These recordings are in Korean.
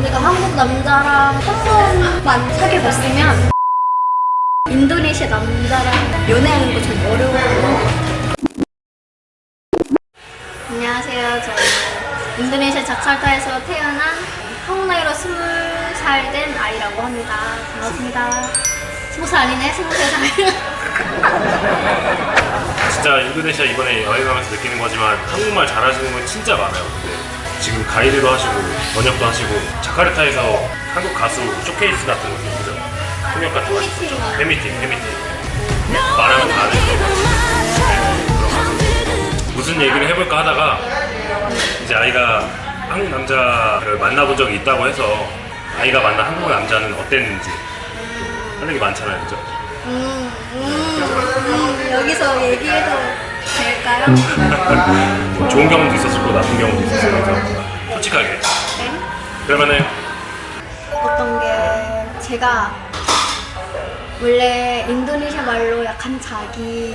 내가 한국 남자랑 한 번만 사귀어봤으면 인도네시아 남자랑 연애하는 거 좀 어려운 것 같아요. 안녕하세요. 저는 인도네시아 자카르타에서 태어난 한국 나이로 20살 된 아이라고 합니다. 반갑습니다. 20살 아니네? 23살. 진짜 인도네시아 이번에 여행하면서 느끼는 거지만 한국말 잘하시는 분 진짜 많아요. 근데 지금 가이드도 하시고 번역도 하시고 자카르타에서 한국 가수 쇼케이스 같은 거 있죠? 통역 같은 거 하시죠? 팬미팅 말하면 다 아는 거. 무슨 얘기를 해볼까 하다가 이제 아이가 한국 남자를 만나본 적이 있다고 해서 아이가 만난 한국 남자는 어땠는지 하는 게 많잖아요, 그죠? 여기서 얘기해도 될까요? 뭐 좋은 경험도 있었을 거고 나쁜 경험도 있었을 거고 솔직하게. 네? 그러면은 어떤 게 제가 원래 인도네시아 말로 약간 자기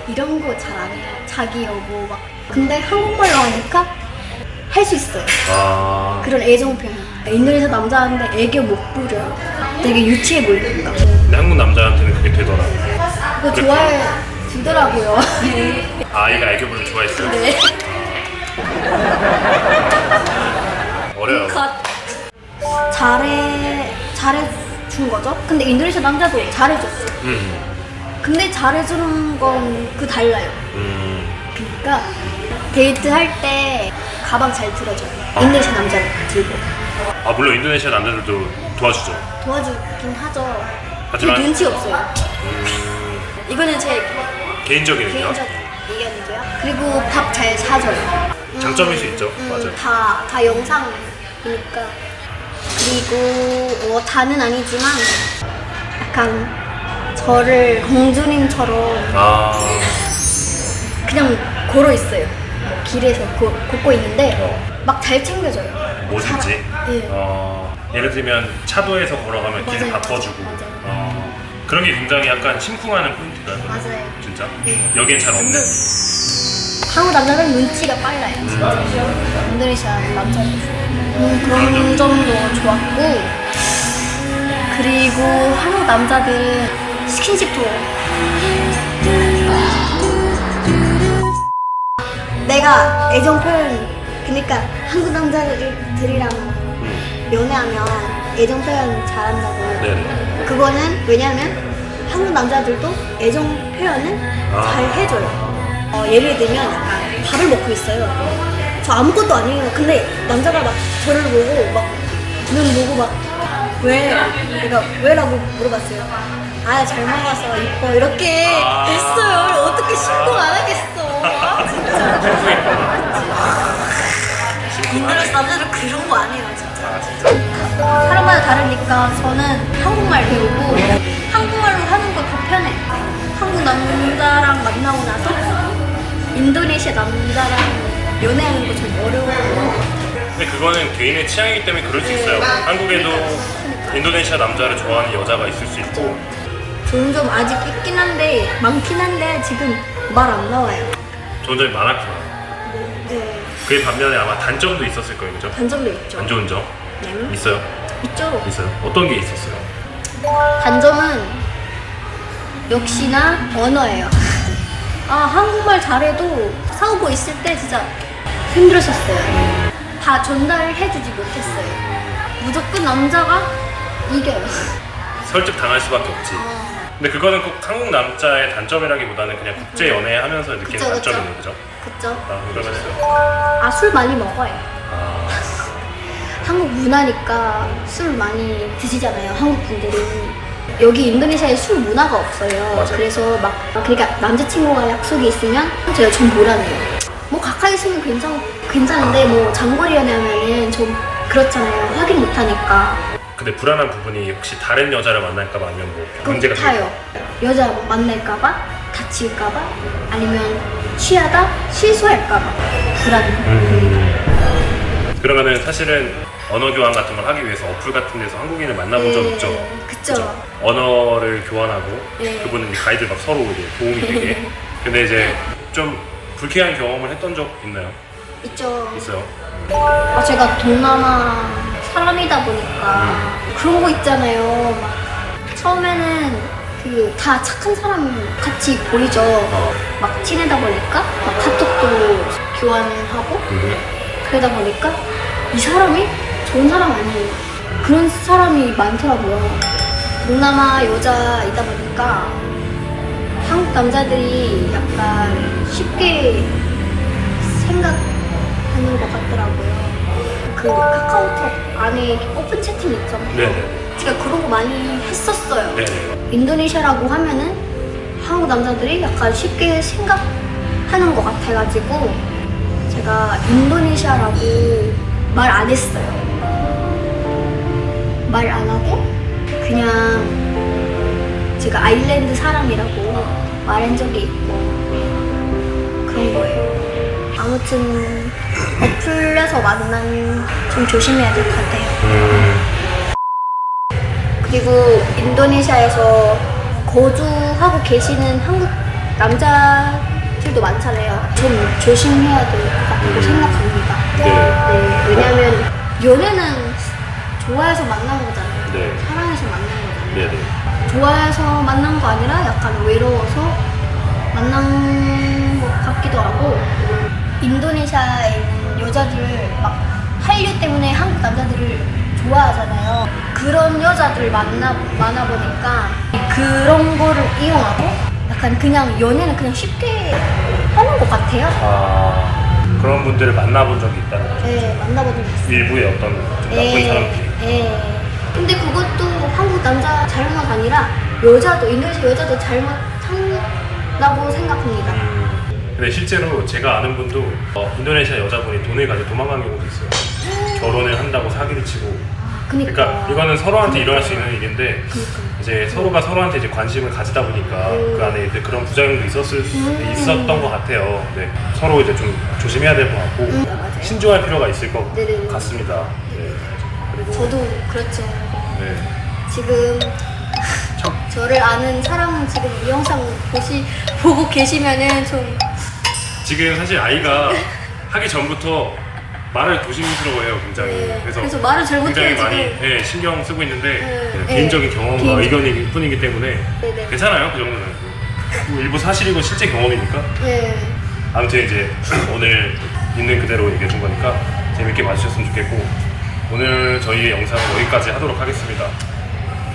이런 거 잘 안 해요. 자기 여보 막. 근데 한국말로 하니까 할 수 있어요. 그런 애정 표현. 인도네시아 남자한테 애교 못 부려요. 되게 유치해 보이니까. 근데 한국 남자한테는 그게 되더라. 그거 좋아해 주더라고요. 아이가 애교부를 좋아했어요? 네. 어려요. 잘해준 거죠? 근데 인도네시아 남자도 잘해줬어요. 근데 잘해주는 건 그 달라요. 그러니까 데이트 할 때 가방 잘 들어줘요. 인도네시아 남자를 들고. 아 물론 인도네시아 남자들도 도와주죠. 도와주긴 하죠. 하지만 근데 눈치 없어요. 이거는 제 개인적인 의견. 개인적 의견이고요. 그리고 밥 잘 사줘요. 장점일 수 있죠. 맞아요. 다 영상이니까. 그리고 다는 아니지만 약간 저를 공주님처럼 그냥 걸어 있어요. 길에서 걷고 있는데 막 잘 챙겨줘요. 뭐든지. 예. 예를 들면 차도에서 걸어가면 길 맞아요. 바꿔주고. 맞아요. 그런 게 굉장히 약간 심쿵하는 포인트가. 맞아요. 진짜. 네. 여기엔 잘 없는. 한국 남자는 눈치가 빨라요. 진짜. 인도네시아 남자들. 그런 점도 좋았고, 그리고 한국 남자들은 스킨십도 내가 애정 표현, 그러니까 한국 남자들이랑 연애하면 애정 표현 잘한다고. 네네. 그거는 왜냐면 한국 남자들도 애정 표현을 잘 해줘요. 예를 들면 약간 밥을 먹고 있어요. 저 아무것도 아니에요. 근데 남자가 막 저를 보고 막 눈 보고 막 왜? 내가 왜라고 물어봤어요. 아, 잘 먹어서 이뻐 이렇게 했어요. 어떻게 신고 안 하겠어. 아, 진짜. 인도네시아 남자들 그런 거 아니에요, 진짜. 사람마다 다르니까 저는 한국말 배우고 한국말로 하는 거 더 편해. 한국 남자랑 만나고 나서 인도네시아 남자랑 연애하는 거 좀 어려운 것 같아요. 근데 그거는 개인의 취향이기 때문에 그럴 수 있어요. 한국에도 인도네시아 남자를 좋아하는 여자가 있을 수 있고. 좋은 점 아직 있긴 한데 많긴 한데 지금 말 안 나와요. 좋은 점이 많았구나. 네. 그의 반면에 아마 단점도 있었을 거예요, 그죠? 단점도 있죠. 안 좋은 점 네. 있어요? 있죠. 있어요. 어떤 게 있었어요? 단점은 역시나 언어예요. 한국말 잘해도 싸우고 있을 때 진짜 힘들었었어요. 다 전달해주지 못했어요. 무조건 남자가 이겨요. 설득 당할 수밖에 없지. 근데 그거는 꼭 한국 남자의 단점이라기보다는 그냥 국제 연애하면서 느끼는 그쵸, 그쵸. 단점이네요, 그죠? 그쵸? 그러면은 술 많이 먹어요. 아, 한국 문화니까 술 많이 드시잖아요, 한국 분들이. 여기 인도네시아에 술 문화가 없어요. 맞아요. 그래서 그러니까 남자친구가 약속이 있으면 제가 좀 불안해요. 뭐 가까이 있으면 괜찮은데 뭐 장거리 연애하면은 좀 그렇잖아요. 확인 못하니까. 근데 불안한 부분이 혹시 다른 여자를 만날까봐 아니면 뭐 문제가 타요. 여자 만날까봐, 다칠까봐, 아니면 취하다 실수할까봐 불안합니다. 그러면은 사실은 언어 교환 같은 걸 하기 위해서 어플 같은 데서 한국인을 만나본 적 있죠? 그쵸. 언어를 교환하고 네. 그분은 이제 가이드 막 서로 이제 도움이 되게. 근데 이제 좀 불쾌한 경험을 했던 적 있나요? 있죠. 있어요. 제가 동남아 사람이다 보니까 그런 거 있잖아요. 막 처음에는 그 다 착한 사람 같이 보이죠. 막 친하다 보니까 막 카톡도 교환하고 그러다 보니까 이 사람이 좋은 사람 아니에요. 그런 사람이 많더라고요. 동남아 여자이다 보니까 한국 남자들이 약간 쉽게 생각하는 것 같더라고요. 그 카카오톡 안에 오픈 채팅 있잖아요. 네네. 제가 그런 거 많이 했었어요. 네네. 인도네시아라고 하면은 한국 남자들이 약간 쉽게 생각하는 것 같아가지고 제가 인도네시아라고 말 안 했어요. 말 안 하고 그냥 제가 아일랜드 사람이라고 말한 적이 있고 그런 거예요. 아무튼 어플에서 만나면 좀 조심해야 될 것 같아요. 그리고 인도네시아에서 거주하고 계시는 한국 남자들도 많잖아요. 좀 조심해야 될 것 같다고 생각합니다. 네, 왜냐면 연애는 좋아해서 만난 거잖아요. 네. 사랑해서 만난 거잖아요. 네네. 좋아해서 만난 거 아니라 약간 외로워서 만난 것 같기도 하고 인도네시아에 있는 여자들 막 한류 때문에 한국 남자들을 좋아하잖아요. 그런 여자들 많아 보니까 그런 거를 이용하고 약간 그냥 연애는 그냥 쉽게 하는 것 같아요. 아, 그런 분들을 만나본 적이 있다는 거죠. 네, 만나본 적 있어요. 일부의 어떤 좀 나쁜 사람들이. 네. 근데 그것도 한국 남자 잘못 아니라 여자도 인도네시아 여자도 잘못한다고 생각합니다. 근데 실제로 제가 아는 분도 인도네시아 여자분이 돈을 가지고 도망간 경우도 있어요. 결혼을 한다고 사기를 치고. 그러니까 이거는 서로한테 일어날 수 있는 일인데 이제 서로가 서로한테 이제 관심을 가지다 보니까 그 안에 이제 그런 부작용도 있었던 것 같아요. 네. 서로 이제 좀 조심해야 될 것 같고 맞아요. 신중할 필요가 있을 것 네네네. 같습니다. 네. 그리고 저도 그렇죠. 네. 지금 저를 아는 사람은 지금 이 영상 보고 계시면은 좀 지금 사실 아이가 하기 전부터 말을 조심스러워해요, 굉장히. 네, 그래서 그래서 말을 잘 못해요, 굉장히 많이 지금. 네, 신경 쓰고 있는데 네, 개인적인 네. 경험과 개인적- 의견일 뿐이기 때문에 네네. 괜찮아요, 그 정도는. 뭐 일부 사실이고 실제 경험이니까. 네. 아무튼 이제 오늘 있는 그대로 얘기해 준 거니까 재밌게 봐주셨으면 좋겠고 오늘 저희의 영상은 여기까지 하도록 하겠습니다.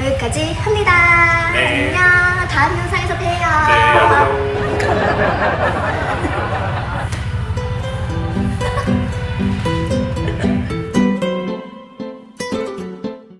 여기까지 합니다. 네. 안녕. 다음 영상에서 봬요. 네, 안녕.